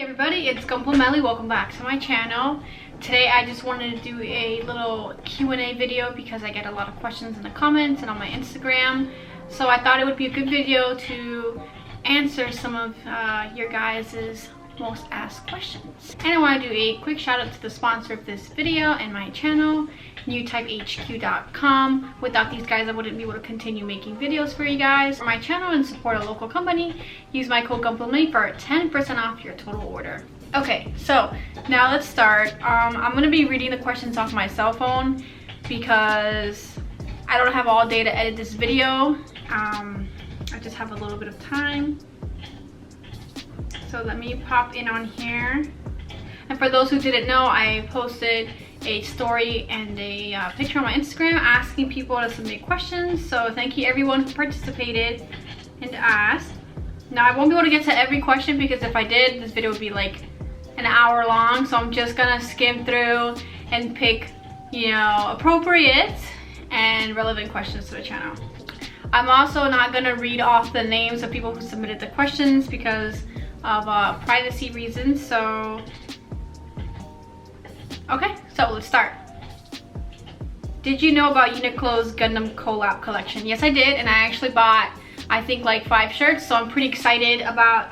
everybody, it's Gunpla. Welcome back to my channel. Today I just wanted to do a little Q&A video because I get a lot of questions in the comments and on my Instagram. So I thought it would be a good video to answer some of your guys' most asked questions. And I want to do a quick shout out to the sponsor of this video and my channel, NEWTYPEHQ.com. Without these guys, I wouldn't be able to continue making videos for you guys. For my channel and support a local company, use my code Gunpla for 10% off your total order. Okay, so now let's start. I'm going to be reading the questions off my cell phone because I don't have all day to edit this video. I just have a little bit of time. So let me pop in on here. And for those who didn't know, I posted a story and a picture on my Instagram asking people to submit questions. So thank you everyone who participated and asked. Now I won't be able to get to every question because if I did, this video would be like an hour long. So I'm just gonna skim through and pick, you know, appropriate and relevant questions to the channel. I'm also not gonna read off the names of people who submitted the questions because of privacy reasons. So okay, so let's start. Did you know about Uniqlo's Gundam collab collection? Yes, I did, and I actually bought, I think, like 5 shirts, so I'm pretty excited about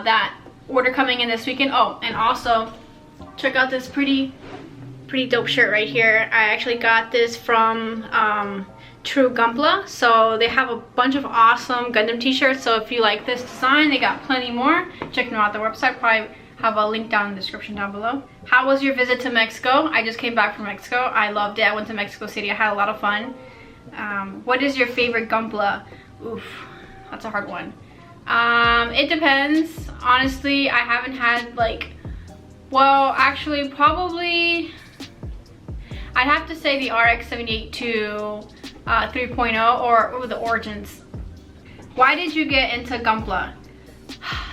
that order coming in this weekend. Oh, and also check out this pretty dope shirt right here. I actually got this from True Gunpla. So they have a bunch of awesome Gundam t-shirts, so if you like this design, they got plenty more. Check them out. The website probably have a link down in the description down below. How was your visit to Mexico? I just came back from Mexico. I loved it. I went to Mexico City. I had a lot of fun. What is your favorite Gunpla? Oof, that's a hard one. It depends. Honestly, I haven't had like, well, actually probably I'd have to say the RX-78-2 3.0 or the Origins. Why did you get into Gunpla?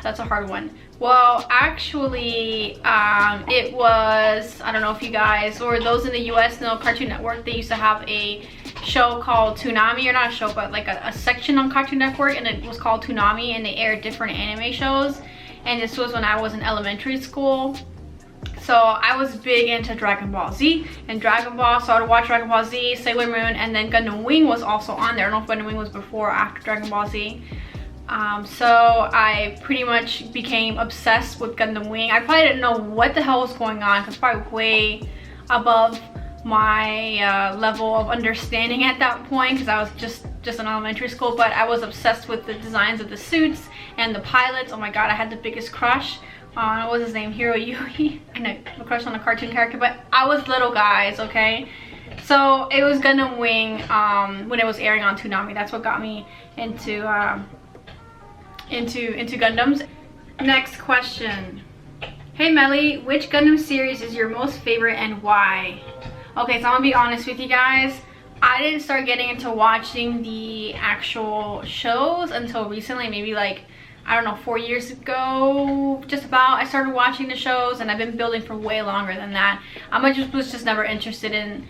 That's a hard one. Well, actually, it was, I don't know if you guys or those in the US know Cartoon Network. They used to have a show called Toonami, or not a show, but like a section on Cartoon Network, and it was called Toonami, and they aired different anime shows. And this was when I was in elementary school. So I was big into Dragon Ball Z and Dragon Ball, so I would watch Dragon Ball Z, Sailor Moon, and then Gundam Wing was also on there. I don't know if Gundam Wing was before or after Dragon Ball Z. So I pretty much became obsessed with Gundam Wing. I probably didn't know what the hell was going on because probably way above my level of understanding at that point because I was just in elementary school, but I was obsessed with the designs of the suits and the pilots. Oh my god, I had the biggest crush. What was his name? Hiro Yui. I know, a crush on a cartoon character, but I was little, guys, okay? So it was Gundam Wing when it was airing on Toonami. That's what got me into Gundams. Next question. Hey Melly, which Gundam series is your most favorite and why? Okay, so I'm gonna be honest with you guys. I didn't start getting into watching the actual shows until recently, maybe like, I don't know, 4 years ago, just about. I started watching the shows, and I've been building for way longer than that. I was just never interested in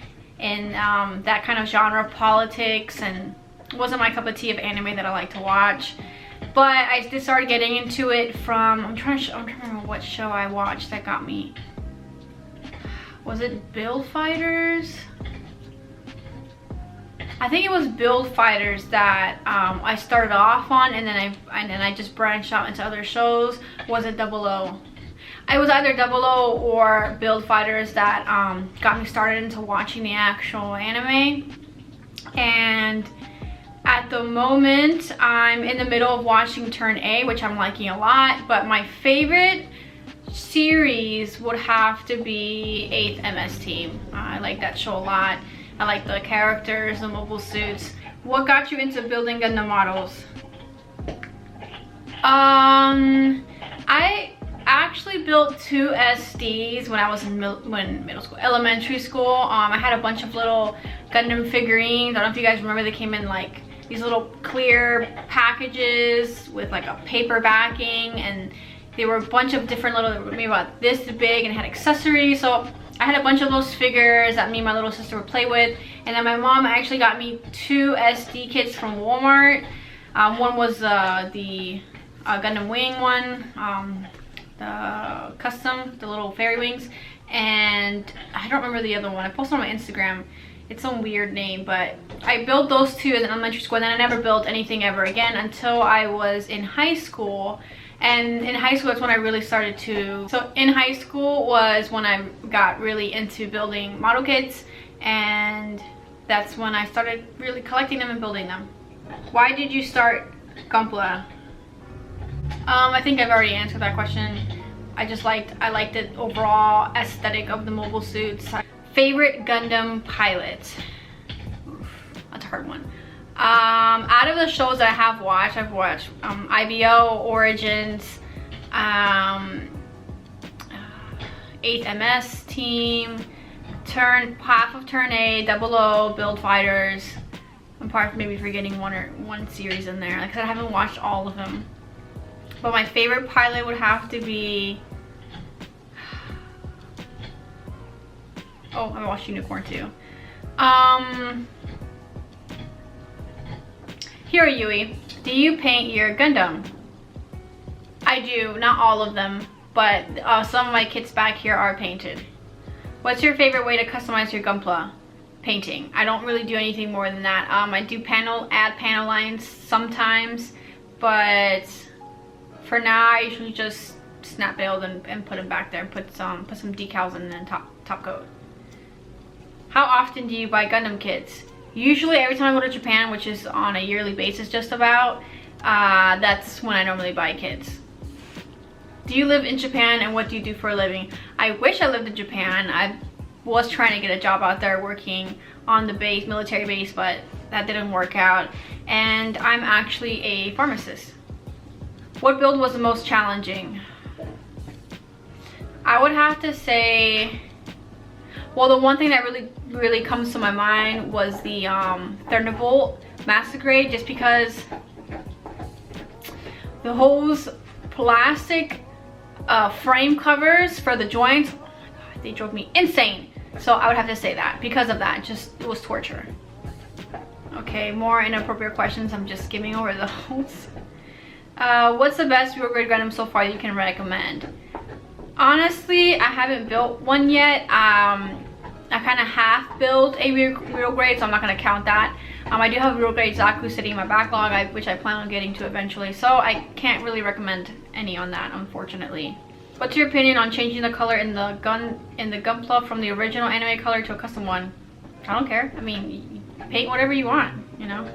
that kind of genre of politics, and it wasn't my cup of tea of anime that I like to watch. But I just started getting into it from, I'm trying to remember what show I watched that got me. Was it Build Fighters? I think it was Build Fighters that I started off on, and then I just branched out into other shows. Was it 00? It was either 00 or Build Fighters that got me started into watching the actual anime. And at the moment, I'm in the middle of watching Turn A, which I'm liking a lot. But my favorite series would have to be 8th MS Team. I like that show a lot. I like the characters, the mobile suits. What got you into building Gundam models? I actually built 2 SDs when I was in elementary school. I had a bunch of little Gundam figurines. I don't know if you guys remember, they came in like these little clear packages with like a paper backing, and they were a bunch of different little, maybe about this big, and had accessories. So I had a bunch of those figures that me and my little sister would play with. And then my mom actually got me 2 SD kits from Walmart. One was the Gundam Wing one. the custom, the little fairy wings, and I don't remember the other one. I posted on my Instagram. It's some weird name, but I built those two in elementary school, and then I never built anything ever again until I was in high school. And in high school, that's when I really started to... So in high school was when I got really into building model kits, and that's when I started really collecting them and building them. Why did you start Gunpla? I think I've already answered that question. I liked the overall aesthetic of the mobile suits. Favorite Gundam pilot? Oof, that's a hard one. Out of the shows that I've watched IBO, Origins, 8th MS Team, half of Turn A, 00, Build Fighters. I'm probably maybe forgetting one series in there. Like I said, I haven't watched all of them. But my favorite pilot would have to be... Oh, I watched Unicorn too. Hiro Yui, do you paint your Gundam? I do, not all of them, but some of my kits back here are painted. What's your favorite way to customize your Gunpla? Painting. I don't really do anything more than that. I do add panel lines sometimes, but for now I usually just snap build and put them back there and put some decals and then top coat. How often do you buy Gundam kits? Usually every time I go to Japan, which is on a yearly basis just about, that's when I normally buy kits. Do you live in Japan, and what do you do for a living? I wish I lived in Japan. I was trying to get a job out there working on the base, military base, but that didn't work out. And I'm actually a pharmacist. What build was the most challenging? I would have to say... Well, the one thing that really comes to my mind was the Thunderbolt Massacre, just because those plastic frame covers for the joints, oh my god, they drove me insane. So I would have to say that. Because of that, it was torture. Okay, more inappropriate questions. I'm just skimming over those. What's the best real grade Gundam so far you can recommend? Honestly, I haven't built one yet. I kind of half built a real grade, so I'm not going to count that. I do have a real grade Zaku sitting in my backlog, which I plan on getting to eventually, so I can't really recommend any on that, unfortunately. What's your opinion on changing the color in the Gunpla from the original anime color to a custom one? I don't care. I mean, you paint whatever you want, you know.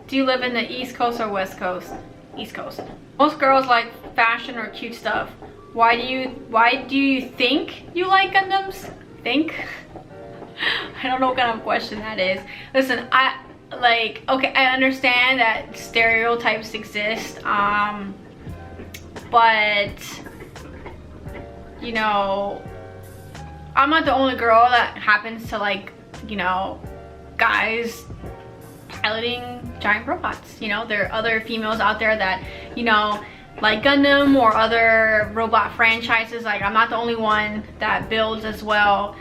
Do you live in the East Coast or West Coast? East Coast. Most girls like fashion or cute stuff. Why do you think you like Gundams? Think? I don't know what kind of question that is. Listen, okay, I understand that stereotypes exist, but you know, I'm not the only girl that happens to like, you know, guys piloting giant robots. You know, there are other females out there that, you know, like Gundam or other robot franchises. Like, I'm not the only one that builds as well.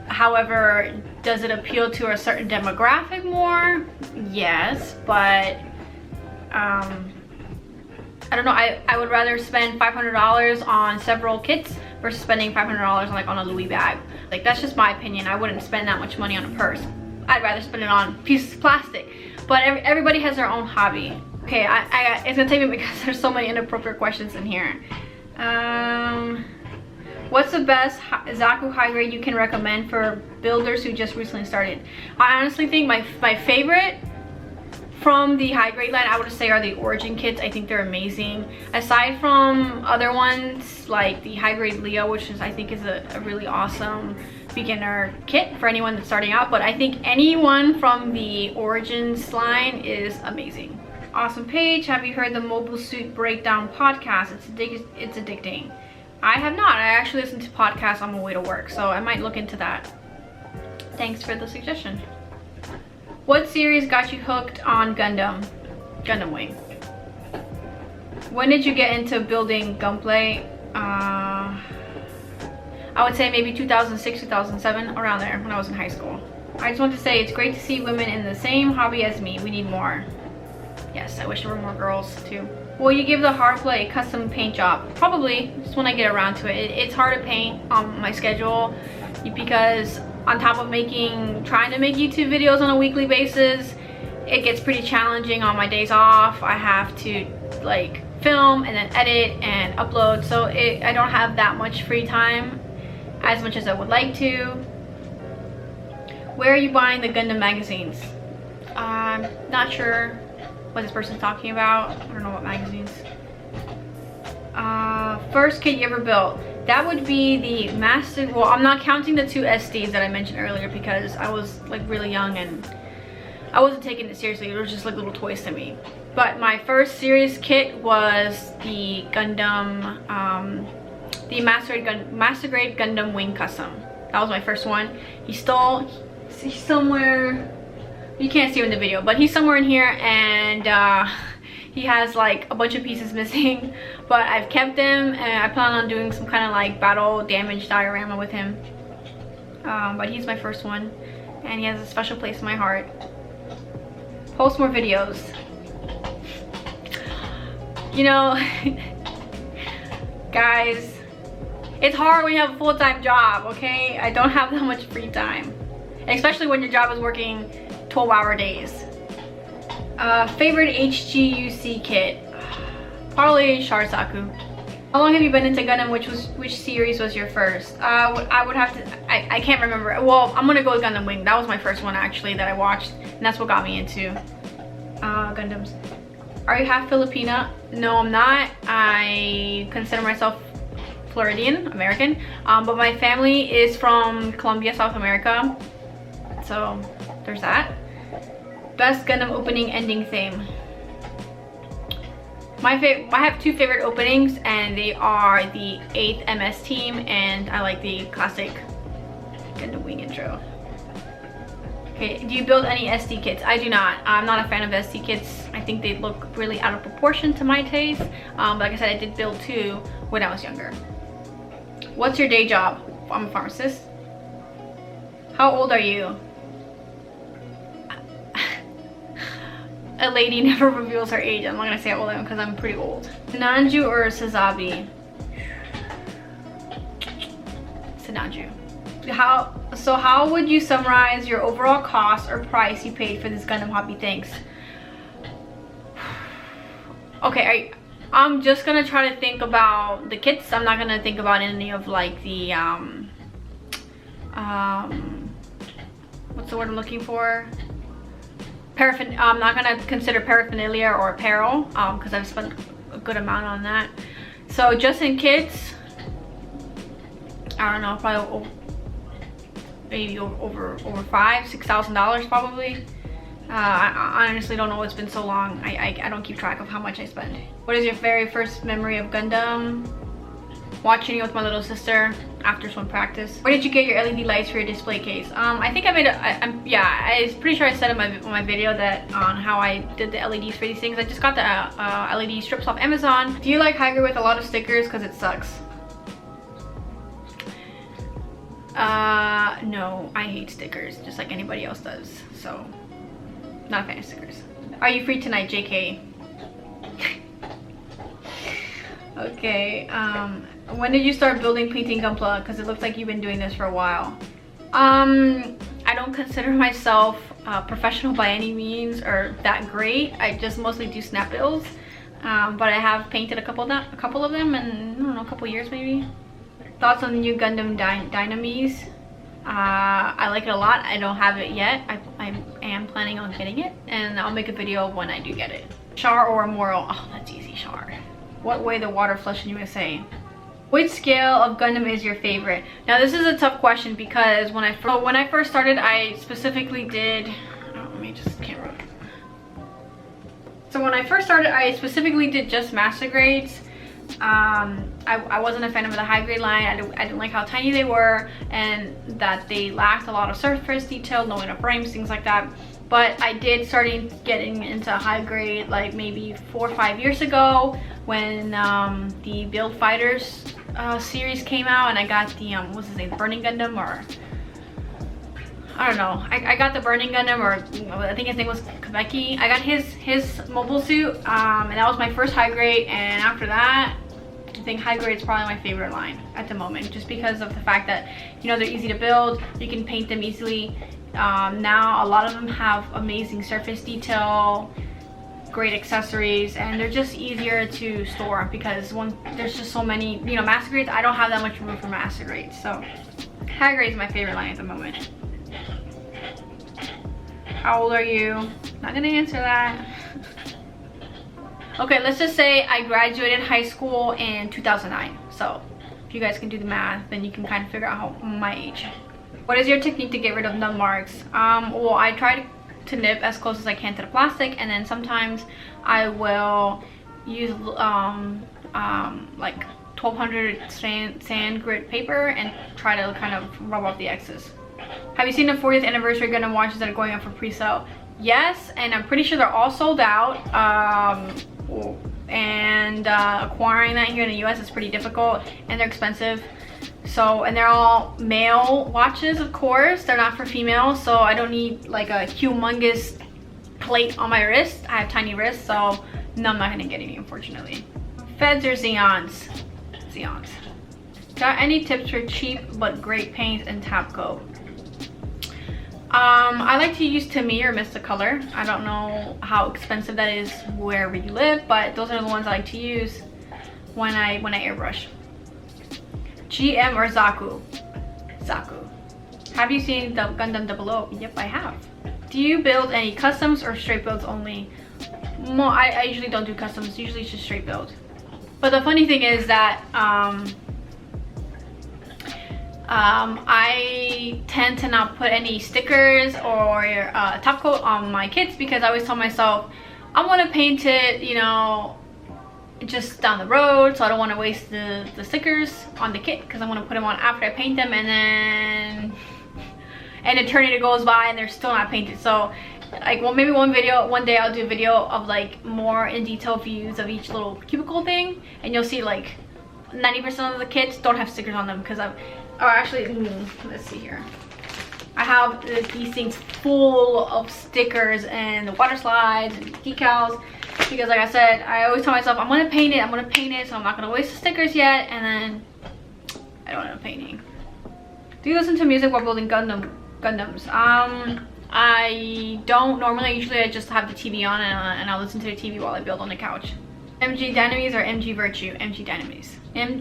However, does it appeal to a certain demographic more? Yes, but I don't know. I would rather spend $500 on several kits versus spending $500 on a Louis bag. Like, that's just my opinion. I wouldn't spend that much money on a purse. I'd rather spend it on pieces of plastic. But everybody has their own hobby. Okay, it's gonna take me because there's so many inappropriate questions in here. What's the best Zaku high grade you can recommend for builders who just recently started? I honestly think my favorite from the high grade line, I would say, are the Origin kits. I think they're amazing. Aside from other ones like the high grade Leo, which I think is a really awesome beginner kit for anyone that's starting out. But I think anyone from the Origins line is amazing. Awesome page. Have you heard the Mobile Suit Breakdown podcast? It's addicting. I have not. I actually listen to podcasts on my way to work, so I might look into that. Thanks for the suggestion. What series got you hooked on Gundam Wing? When did you get into building Gunpla? I would say maybe 2006, 2007, around there, when I was in high school. I just want to say it's great to see women in the same hobby as me. We need more. Yes, I wish there were more girls too. Will you give the hardplay a custom paint job? Probably, just when I get around to it. It's hard to paint on my schedule because on top of trying to make YouTube videos on a weekly basis, it gets pretty challenging on my days off. I have to like film and then edit and upload, so I don't have that much free time as much as I would like to. Where are you buying the Gundam magazines? I'm not sure what this person's talking about. I don't know what magazines. First kit you ever built? That would be the master. Well, I'm not counting the 2 SDs that I mentioned earlier because I was like really young and I wasn't taking it seriously. It was just like little toys to me. But my first serious kit was the Gundam, the Master Grade Gundam Wing Custom. That was my first one. He's somewhere. You can't see him in the video, but he's somewhere in here, and he has like a bunch of pieces missing. But I've kept him, and I plan on doing some kind of like battle damage diorama with him. But he's my first one, and he has a special place in my heart. Post more videos. You know, guys, it's hard when you have a full-time job, okay? I don't have that much free time, especially when your job is working 12-hour days. Favorite HGUC kit? Probably Sharisaku. How long have you been into Gundam? Which series was your first? I would have to. I can't remember. Well, I'm gonna go with Gundam Wing. That was my first one actually that I watched, and that's what got me into Gundams. Are you half Filipina? No, I'm not. I consider myself Floridian American, but my family is from Colombia, South America. So there's that. Best Gundam opening ending theme. I have 2 favorite openings, and they are the 8th MS team, and I like the classic Gundam Wing intro. Okay, do you build any SD kits? I do not. I'm not a fan of SD kits. I think they look really out of proportion to my taste. But like I said, I did build 2 when I was younger. What's your day job? I'm a pharmacist. How old are you? A lady never reveals her age. I'm not gonna say how old I am because I'm pretty old. Sinanju or Sazabi? Sinanju. How would you summarize your overall cost or price you paid for this Gundam hobby? Thanks. Okay, I'm just gonna try to think about the kits. I'm not gonna think about any of like the what's the word I'm looking for? I'm not gonna consider paraphernalia or apparel because I've spent a good amount on that. So just in kits, I don't know, probably maybe over $5,000–6,000 probably. I honestly don't know. It's been so long. I don't keep track of how much I spend. What is your very first memory of Gundam? Watching it with my little sister after swim practice. Where did you get your LED lights for your display case? I think I made I'm pretty sure I said in my video that on how I did the LEDs for these things. I just got the LED strips off Amazon. Do you like high grade with a lot of stickers? Because it sucks. No, I hate stickers just like anybody else does. So, not a fan of stickers. Are you free tonight, JK? Okay, when did you start building painting Gunpla? Because it looks like you've been doing this for a while. I don't consider myself professional by any means or that great. I just mostly do snap builds, but I have painted a couple of them in, I don't know, a couple years maybe. Thoughts on the new Gundam Dynames? I like it a lot. I don't have it yet. I am planning on getting it, and I'll make a video when I do get it. Char or Moral? Oh, that's easy, Char. What way the water flush in USA? Which scale of Gundam is your favorite? Now this is a tough question because when I first started, I specifically did. Oh, let me just camera. So when I first started, I specifically did just master grades. I wasn't a fan of the high grade line. I didn't like how tiny they were and that they lacked a lot of surface detail, no enough frames, things like that. But I did start getting into high grade like maybe 4 or 5 years ago when the Build Fighters series came out, and I got the what was his name, Burning Gundam, or I don't know. I got the Burning Gundam, or I think his name was Kveki. I got his mobile suit, and that was my first high grade. And after that, I think high grade is probably my favorite line at the moment, just because of the fact that, you know, they're easy to build. You can paint them easily. Now a lot of them have amazing surface detail, great accessories, and they're just easier to store because there's just so many, you know, master grades. I don't have that much room for master grades, so high grade is my favorite line at the moment. How old are you? Not gonna answer that. Okay, let's just say I graduated high school in 2009. So if you guys can do the math, then you can kind of figure out my age. What is your technique to get rid of nub marks? Well, I try to nib as close as I can to the plastic, and then sometimes I will use like 1200 sand grit paper and try to kind of rub off the excess. Have you seen the 40th anniversary Gundam watches that are going up for pre-sale? Yes, and I'm pretty sure they're all sold out. Acquiring that here in the US is pretty difficult, and they're expensive. So, and they're all male watches, of course. They're not for females, so I don't need like a humongous plate on my wrist. I have tiny wrists, so no, I'm not gonna get any, unfortunately. Feds or Xeons? Xeons. Got any tips for cheap but great paints and top coat? I like to use Tamiya or Mysticolor. I don't know how expensive that is wherever you live, but those are the ones I like to use when I airbrush. GM or Zaku? Zaku. Have you seen the Gundam 00? Yep, I have. Do you build any customs or straight builds only? I usually don't do customs. Usually it's just straight build. But the funny thing is that I tend to not put any stickers or top coat on my kits, because I always tell myself I want to paint it, you know, just down the road, so I don't want to waste the stickers on the kit, because I want to put them on after I paint them, and then an eternity goes by and they're still not painted. So like, well, maybe one day I'll do a video of like more in detail views of each little cubicle thing, and you'll see like 90% of the kits don't have stickers on them, because let's see here. I have these things full of stickers and the water slides and decals, because like I said, I always tell myself I'm gonna paint it, so I'm not gonna waste the stickers yet, and then I don't end up painting. Do you listen to music while building Gundams? I don't normally. Usually I just have the TV on, and I'll listen to the TV while I build on the couch. MG Dynamis or MG Virtue? MG Dynamis.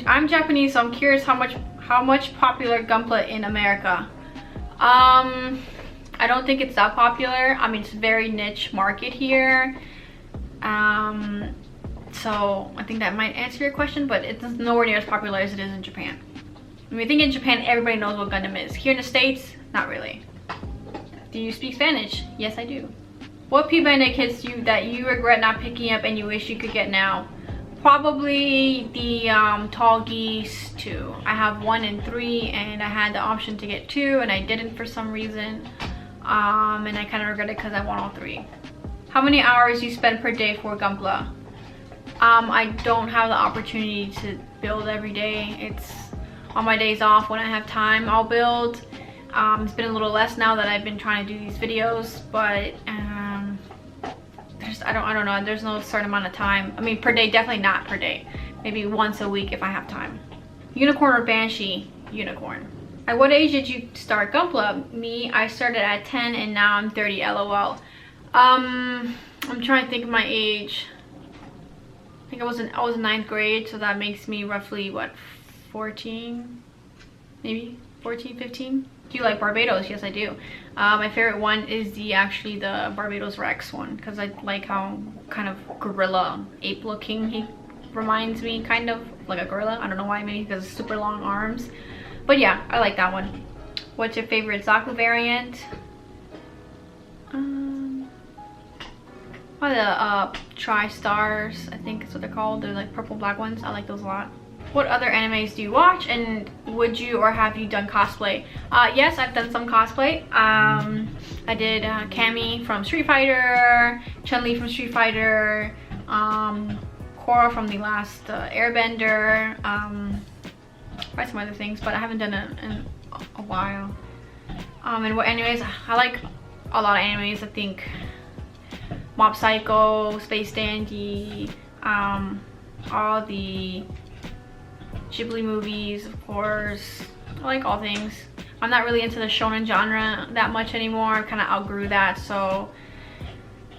I'm Japanese, so I'm curious how much popular Gunpla in America. I don't think it's that popular. I mean, it's a very niche market here. So I think that might answer your question, but it's nowhere near as popular as it is in Japan. I mean, I think in Japan everybody knows what Gundam is. Here in the States, not really. Do you speak Spanish? Yes, I do. What P-Bandit kits that you regret not picking up and you wish you could get now? Probably the Tall Geese 2. I have 1 and 3, and I had the option to get 2, and I didn't for some reason. And I kind of regret it because I want all 3. How many hours you spend per day for Gunpla? I don't have the opportunity to build every day. It's on my days off when I have time I'll build. It's been a little less now that I've been trying to do these videos, but I don't know, there's no certain amount of time. I mean, per day, definitely not per day. Maybe once a week if I have time. Unicorn or Banshee? Unicorn. At what age did you start Gunpla? Me, I started at 10 and now I'm 30, LOL. I'm trying to think of my age. I think I was in 9th grade, so that makes me roughly, what, 14? Maybe 14, 15? Do you like Barbados? Yes, I do. My favorite one is actually the Barbados Rex one, because I like how kind of gorilla ape looking he reminds me, kind of like a gorilla. I don't know why, maybe because of super long arms. But yeah, I like that one. What's your favorite Zaku variant? The Tri-Stars, I think is what they're called. They're like purple black ones. I like those a lot. What other animes do you watch, and would you or have you done cosplay? Yes, I've done some cosplay. I did Cammy from Street Fighter, Chun-Li from Street Fighter, Korra from the last Airbender, probably some other things, but I haven't done it in a while. And what animes? I like a lot of animes. I think Mob Psycho, Space Dandy, all the Ghibli movies, of course. I like all things. I'm not really into the shonen genre that much anymore. I kind of outgrew that, so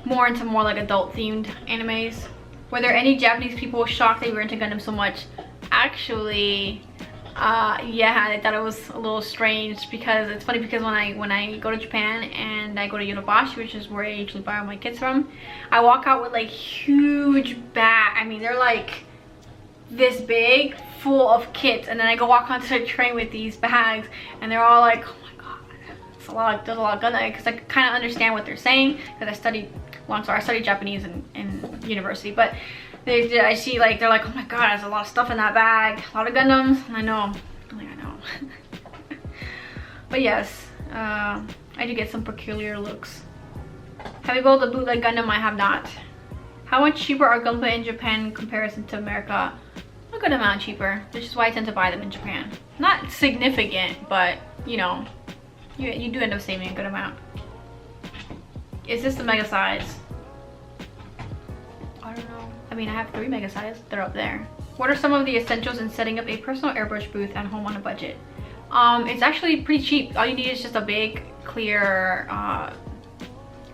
more into more like adult themed animes. Were there any Japanese people shocked that you were into Gundam so much? Actually, yeah, I thought it was a little strange, because it's funny, because when I go to Japan and I go to Yodobashi, which is where I usually buy all my kits from, I walk out with like huge bags. I mean, they're like this big, full of kits, and then I go walk onto the train with these bags, and they're all like, oh my god, there's a lot of Gundam, because I kind of understand what they're saying, because I studied Japanese in university, but I see like they're like, oh my god, there's a lot of stuff in that bag, a lot of Gundams. And I know, I know. But yes, I do get some peculiar looks. Have you built a bootleg Gundam? I have not. How much cheaper are Gunpla in Japan in comparison to America? A good amount cheaper, which is why I tend to buy them in Japan. Not significant, but you know, you do end up saving a good amount. Is this the mega size? I don't know. I mean, I have 3 mega size. They're up there. What are some of the essentials in setting up a personal airbrush booth at home on a budget? It's actually pretty cheap. All you need is just a big, clear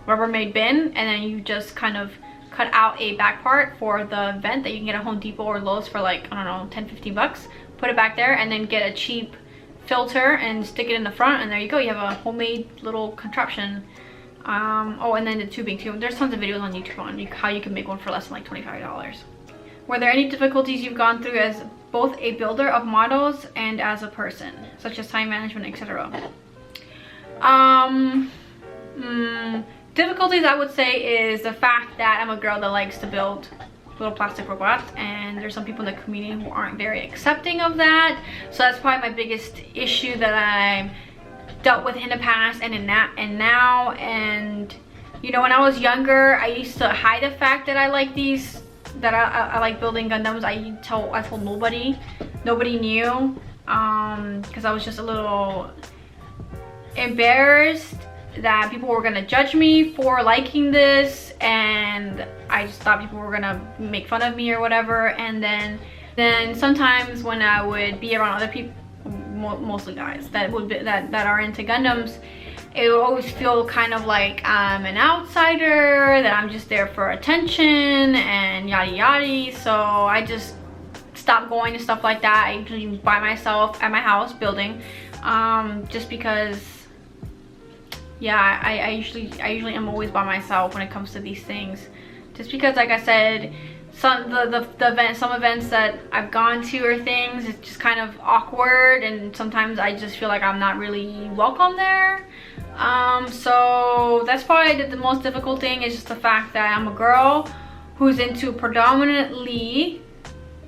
Rubbermaid bin, and then you just kind of cut out a back part for the vent that you can get at Home Depot or Lowe's for like, I don't know, 10-15 bucks. Put it back there, and then get a cheap filter and stick it in the front, and there you go. You have a homemade little contraption. Oh, and then the tubing too. There's tons of videos on YouTube on how you can make one for less than like $25. Were there any difficulties you've gone through as both a builder of models and as a person, such as time management, etc.? Difficulties, I would say, is the fact that I'm a girl that likes to build little plastic robots, and there's some people in the community who aren't very accepting of that. So that's probably my biggest issue that I've dealt with in the past and now. And you know, when I was younger, I used to hide the fact that I like these, that I like building Gundams. I told nobody knew, because I was just a little embarrassed that people were gonna judge me for liking this, and I just thought people were gonna make fun of me or whatever. And then sometimes when I would be around other people, mostly guys that are into Gundams, it would always feel kind of like I'm an outsider, that I'm just there for attention and yada yada. So I just stopped going to stuff like that. I usually by myself at my house building, just because, yeah, I usually am always by myself when it comes to these things, just because, like I said, some events that I've gone to or things, it's just kind of awkward, and sometimes I just feel like I'm not really welcome there. So that's probably the most difficult thing, is just the fact that I'm a girl who's into predominantly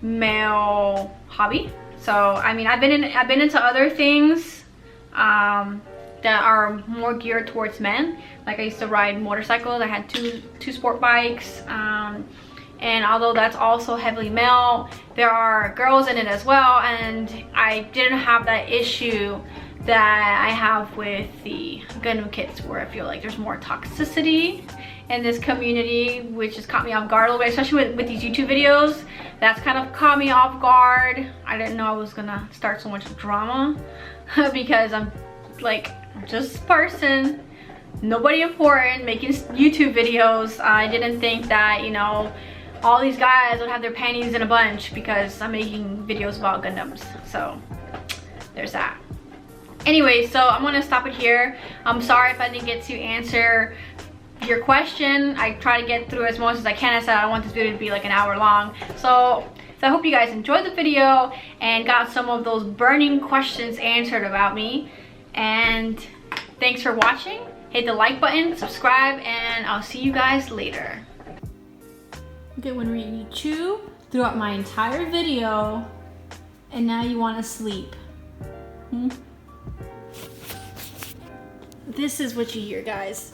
male hobby. So I mean, I've been into other things that are more geared towards men. Like I used to ride motorcycles. I had two sport bikes, and although that's also heavily male, there are girls in it as well, and I didn't have that issue that I have with the Gundam kits, where I feel like there's more toxicity in this community, which has caught me off guard a little bit, especially with these YouTube videos. That's kind of caught me off guard. I didn't know I was gonna start so much drama because I'm like just a person, nobody important, making YouTube videos. I didn't think that, you know, all these guys would have their panties in a bunch because I'm making videos about Gundams. So there's that. Anyway, so I'm gonna stop it here. I'm sorry if I didn't get to answer your question. I try to get through as much as I can. I said I don't want this video to be like an hour long. So I hope you guys enjoyed the video and got some of those burning questions answered about me. And thanks for watching. Hit the like button, subscribe, and I'll see you guys later. Okay, when you chew throughout my entire video and now you want to sleep. This is what you hear, guys.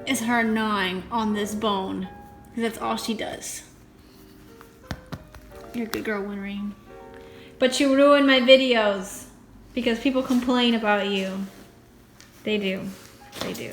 Is her gnawing on this bone. That's all she does. You're a good girl, Winring. But you ruin my videos because people complain about you. They do. They do.